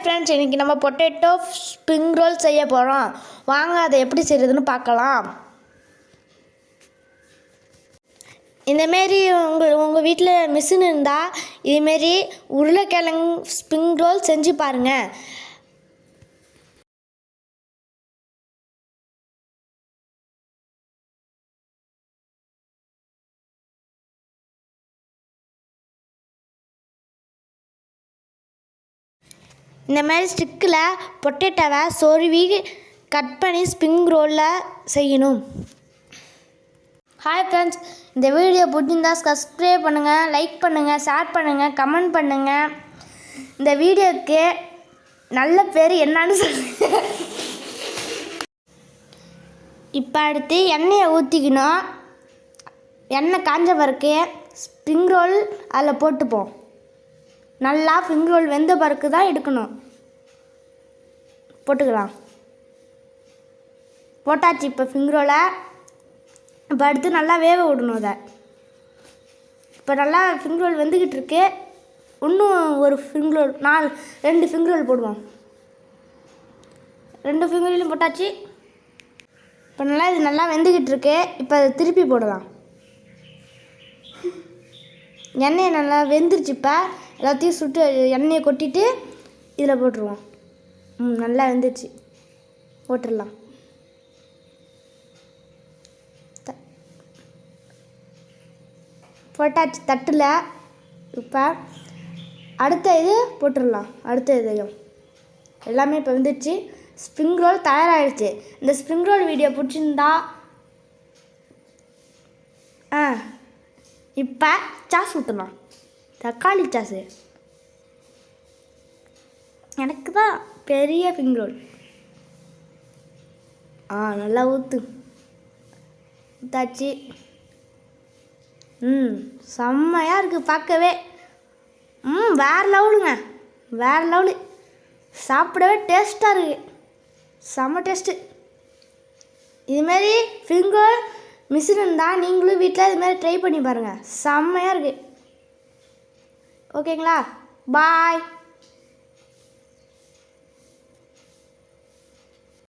Friends, இன்றைக்கி நம்ம potato spring roll செய்ய போகிறோம். வாங்க அதை எப்படி செய்கிறதுன்னு பார்க்கலாம். இந்தமாரி உங்கள் வீட்டில் மிஷின் இருந்தால் இதுமாரி உருளைக்கிழங்கு ஸ்ப்ரிங் ரோல் செஞ்சு பாருங்கள். இந்த மாதிரி ஸ்டிக்கில் பொட்டேட்டோவை சொருவி கட் பண்ணி ஸ்ப்ரிங் ரோலில் செய்யணும். ஹாய் ஃப்ரெண்ட்ஸ், இந்த வீடியோ பிடிச்சிருந்தா சப்ஸ்கிரைப் பண்ணுங்கள், லைக் பண்ணுங்கள், ஷேர் பண்ணுங்கள், கமெண்ட் பண்ணுங்கள். இந்த வீடியோவுக்கு நல்ல பேர் என்னன்னு சொல்லுங்கள். இப்போ அடுத்து எண்ணெயை ஊற்றிக்கணும். எண்ணெய் காஞ்ச பிறகு ஸ்ப்ரிங் ரோல் அதில் போட்டுப்போம். நல்லா ஸ்ப்ரிங் ரோல் வெந்த பிறகு தான் எடுக்கணும். போட்டுக்கலாம். போட்டாச்சு. இப்போ ஸ்ப்ரிங் ரோலை இப்போ அடுத்து நல்லா வேக விடணும். அதை இப்போ நல்லா ஸ்ப்ரிங் ரோல் வெந்துக்கிட்டு இருக்கு. இன்னும் ஒரு ஸ்ப்ரிங் ரோல் 2 ஸ்ப்ரிங் ரோல் போடுவோம். 2 ஸ்ப்ரிங் ரோலையும் போட்டாச்சு. இப்போ இது நல்லா வெந்துக்கிட்டு இருக்கு. இப்போ அதை திருப்பி போடலாம். எண்ணெயை நல்லா வெந்துருச்சு. இப்போ எல்லாத்தையும் சுட்டு எண்ணெயை கொட்டிட்டு இதில் போட்டுருவோம். நல்லா வெந்துருச்சு. போட்டுடலாம். போட்டாச்சு தட்டில். இப்போ அடுத்த இது போட்டுடலாம். அடுத்த இதையும் எல்லாமே இப்போ வந்துடுச்சு. ஸ்ப்ரிங் ரோல் தயாராகிடுச்சு. இந்த ஸ்ப்ரிங் ரோல் வீடியோ பிடிச்சிருந்தா இப்போ சாஸ் ஊற்றலாம். தக்காளி சாஸு எனக்கு தான் பெரிய ஸ்ப்ரிங் ரோல். நல்லா ஊற்றாச்சு. செம்மையாக இருக்குது பார்க்கவே. வேறு லெவலுங்க, வேறு லெவலு. சாப்பிடவே டேஸ்ட்டாக இருக்குது. செம்ம டேஸ்ட்டு. இதுமாரி ஸ்ப்ரிங் ரோல் மிஷின் இருந்தால் நீங்களும் வீட்டில் இதுமாரி ட்ரை பண்ணி பாருங்கள். செம்மையாக இருக்குது. ஓகேங்களா? பாய்.